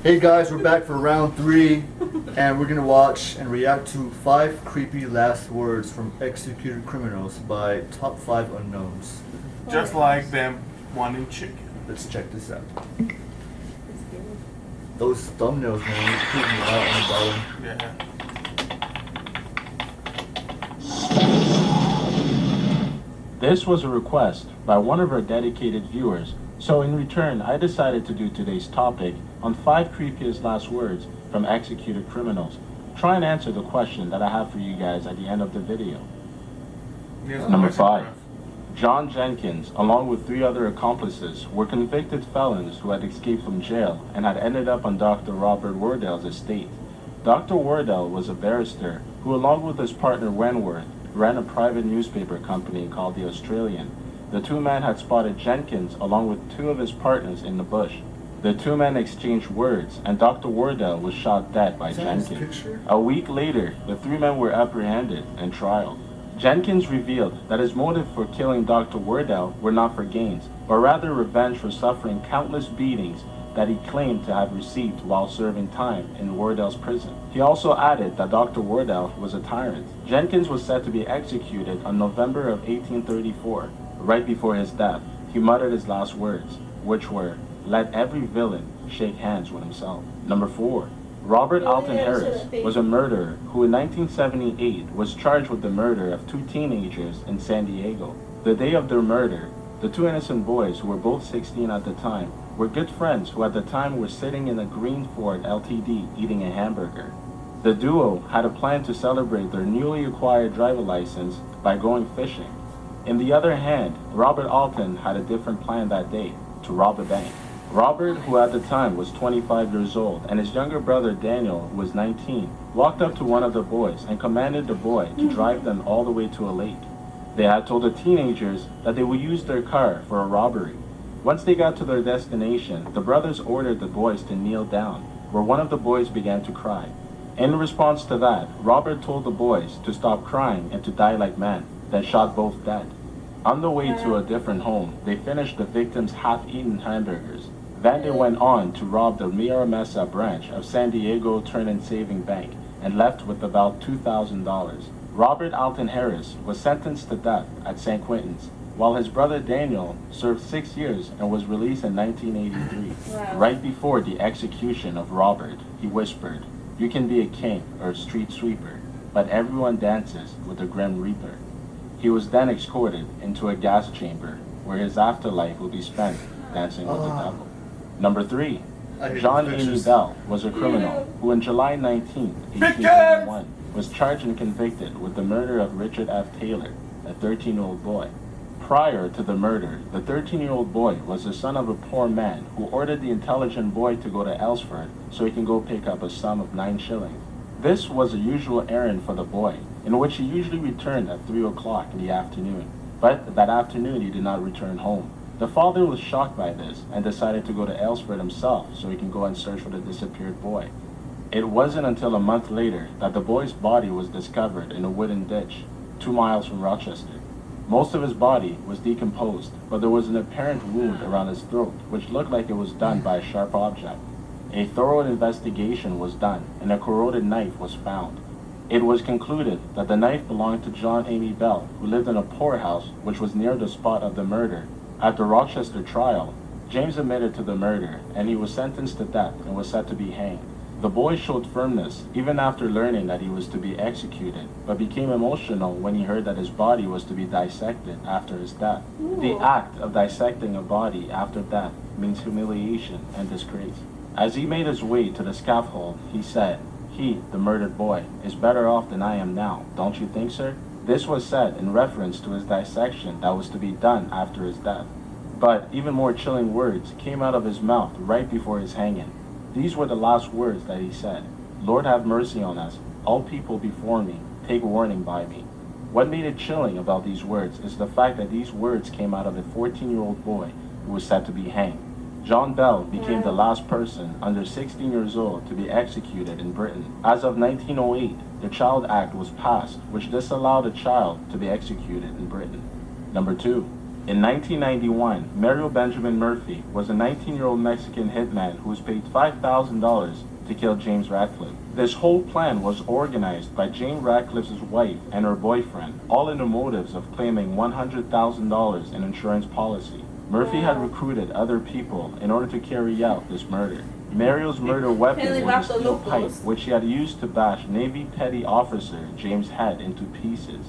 Hey guys, we're back for round 3, and we're gonna watch and react to 5 creepy last words from executed criminals by top 5 unknowns. Just like them wanting chicken. Let's check this out. Those thumbnails, man, creep me out on the bottom. Yeah. This was a request by one of our dedicated viewers, so in return I decided to do today's topic on 5 creepiest last words from executed criminals. Try and answer the question that I have for you guys at the end of the video. Number 5. John Jenkins, along with 3 other accomplices, were convicted felons who had escaped from jail and had ended up on Dr. Robert Wardell's estate. Dr. Wardell was a barrister who, along with his partner Wentworth, ran a private newspaper company called The Australian. The 2 men had spotted Jenkins along with 2 of his partners in the bush. The 2 men exchanged words, and Dr. Wardell was shot dead by Jenkins. A week later, the 3 men were apprehended and trialed. Jenkins revealed that his motive for killing Dr. Wardell were not for gains, but rather revenge for suffering countless beatings that he claimed to have received while serving time in Wardell's prison. He also added that Dr. Wardell was a tyrant. Jenkins was set to be executed on November of 1834. Right before his death, he muttered his last words, which were, "Let every villain shake hands with himself." Number 4. Robert Alton Harris was a murderer who in 1978 was charged with the murder of 2 teenagers in San Diego. The day of their murder, the 2 innocent boys, who were both 16 at the time, were good friends who at the time were sitting in a green Ford LTD eating a hamburger. The duo had a plan to celebrate their newly acquired driver license by going fishing. In the other hand, Robert Alton had a different plan that day, to rob a bank. Robert, who at the time was 25 years old, and his younger brother Daniel, who was 19, walked up to one of the boys and commanded the boy to drive them all the way to a lake. They had told the teenagers that they would use their car for a robbery. Once they got to their destination, the brothers ordered the boys to kneel down, where one of the boys began to cry. In response to that, Robert told the boys to stop crying and to die like men, then shot both dead. On the way to a different home, they finished the victim's half-eaten hamburgers. Then they went on to rob the Mira Mesa branch of San Diego Turn & Saving Bank and left with about $2,000. Robert Alton Harris was sentenced to death at San Quentin's, while his brother Daniel served 6 years and was released in 1983. Wow. Right before the execution of Robert, he whispered, "You can be a king or a street sweeper, but everyone dances with the Grim Reaper." He was then escorted into a gas chamber where his afterlife will be spent dancing with the devil. Number 3. John Amy Bell was a criminal who on July 19, 1881 was charged and convicted with the murder of Richard F. Taylor, a 13-year-old boy. Prior to the murder, the 13-year-old boy was the son of a poor man who ordered the intelligent boy to go to Elsford so he can go pick up a sum of 9 shillings. This was a usual errand for the boy, in which he usually returned at 3 o'clock in the afternoon. But that afternoon he did not return home. The father was shocked by this and decided to go to Elsford himself so he can go and search for the disappeared boy. It wasn't until a month later that the boy's body was discovered in a wooden ditch, 2 miles from Rochester. Most of his body was decomposed, but there was an apparent wound around his throat, which looked like it was done by a sharp object. A thorough investigation was done, and a corroded knife was found. It was concluded that the knife belonged to John Amy Bell, who lived in a poorhouse which was near the spot of the murder. At the Rochester trial, James admitted to the murder, and he was sentenced to death and was set to be hanged. The boy showed firmness even after learning that he was to be executed, but became emotional when he heard that his body was to be dissected after his death. The act of dissecting a body after death means humiliation and disgrace. As he made his way to the scaffold, he said, "He, the murdered boy, is better off than I am now, don't you think, sir?" This was said in reference to his dissection that was to be done after his death. But even more chilling words came out of his mouth right before his hanging. These were the last words that he said, "Lord have mercy on us, all people before me, take warning by me." What made it chilling about these words is the fact that these words came out of a 14-year-old boy who was set to be hanged. John Bell became the last person under 16 years old to be executed in Britain. As of 1908, the Child Act was passed, which disallowed a child to be executed in Britain. Number 2. In 1991, Mario Benjamin Murphy was a 19-year-old Mexican hitman who was paid $5,000 to kill James Ratcliffe. This whole plan was organized by Jane Ratcliffe's wife and her boyfriend, all in the motives of claiming $100,000 in insurance policy. Murphy had recruited other people in order to carry out this murder. Mario's murder weapon was a steel pipe, which he had used to bash Navy Petty Officer James Head into pieces.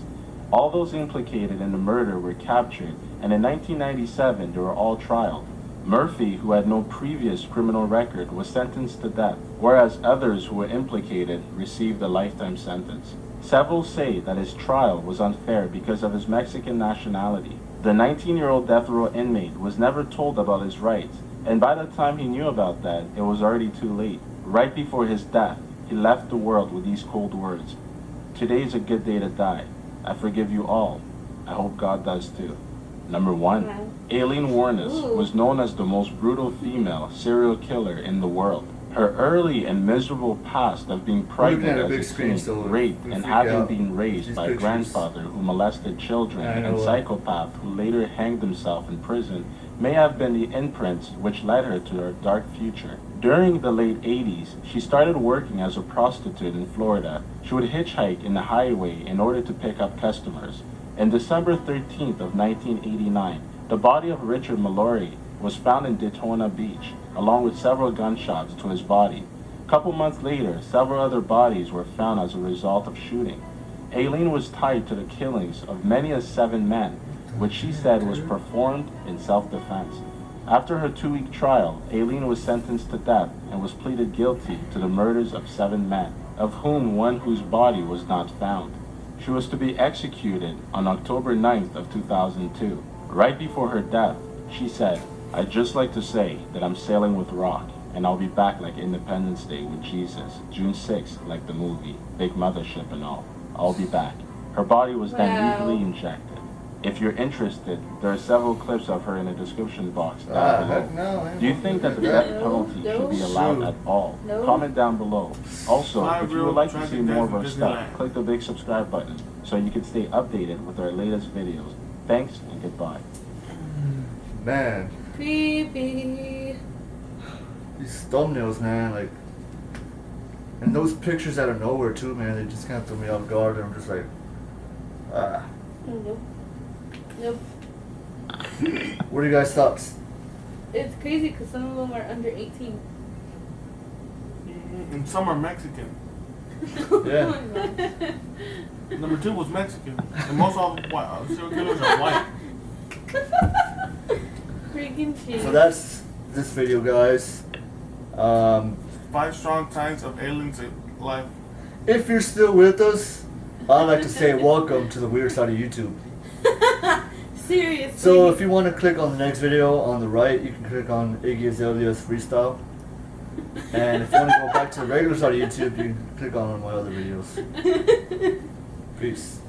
All those implicated in the murder were captured, and in 1997 they were all trialed. Murphy, who had no previous criminal record, was sentenced to death, whereas others who were implicated received a lifetime sentence. Several say that his trial was unfair because of his Mexican nationality. The 19-year-old death row inmate was never told about his rights, and by the time he knew about that, it was already too late. Right before his death, he left the world with these cold words: "Today is a good day to die. I forgive you all. I hope God does too." Number 1. Aileen Wuornos was known as the most brutal female serial killer in the world. Her early and miserable past of being pregnant as a teen, raped, and having been raised by a grandfather who molested children and psychopath who later hanged himself in prison may have been the imprints which led her to her dark future. During the late 80s, she started working as a prostitute in Florida. She would hitchhike in the highway in order to pick up customers. On December 13th of 1989, the body of Richard Mallory was found in Daytona Beach, along with several gunshots to his body. A couple months later, several other bodies were found as a result of shooting. Aileen was tied to the killings of many as 7 men, which she said was performed in self-defense. After her 2-week trial, Aileen was sentenced to death and was pleaded guilty to the murders of 7 men, of whom one whose body was not found. She was to be executed on October 9th of 2002. Right before her death, she said, "I'd just like to say that I'm sailing with Rock, and I'll be back like Independence Day with Jesus, June 6th like the movie, big mothership and all. I'll be back." Her body was then lethally injected. If you're interested, there are several clips of her in the description box down below. Do you think that the death penalty should be allowed at all? Comment down below. Also, if you would like to see more of our stuff, click the big subscribe button so you can stay updated with our latest videos. Thanks and goodbye. Man, Creepy. these thumbnails, man, like, and those pictures out of nowhere too, man, they just kind of threw me off guard, and I'm just like, ah. Nope. Nope. What are you guys' thoughts? It's crazy because some of them are under 18. And some are Mexican. Yeah. Number 2 was Mexican. And most all serial killers are white. Freaking shit. So that's this video, guys. 5 strong signs of aliens in life. If you're still with us, I'd like to say welcome to the weird side of YouTube. Seriously. So if you want to click on the next video on the right, you can click on Iggy Azalea's Freestyle. And if you want to go back to the regular side of YouTube, you can click on one of my other videos. Peace.